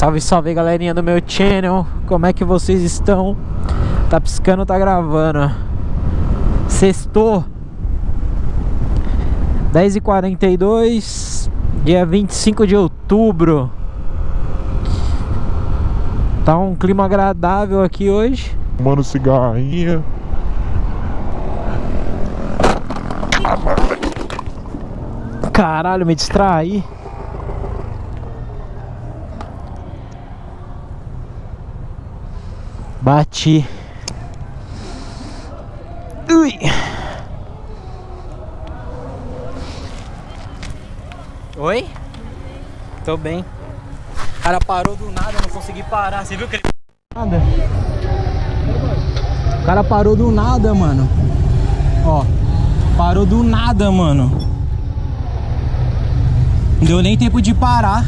Salve, salve, galerinha do meu channel. Como é que vocês estão? Tá piscando, tá gravando. Sextou 10h42, dia 25 de outubro. Tá um clima agradável aqui hoje. Fumando cigarrinha. Caralho, me distraí. Bati. Ui. Oi? Tô bem. O cara parou do nada, eu não consegui parar. Você viu que ele... Nada. O cara parou do nada, mano. Ó. Parou do nada, mano. Não deu nem tempo de parar.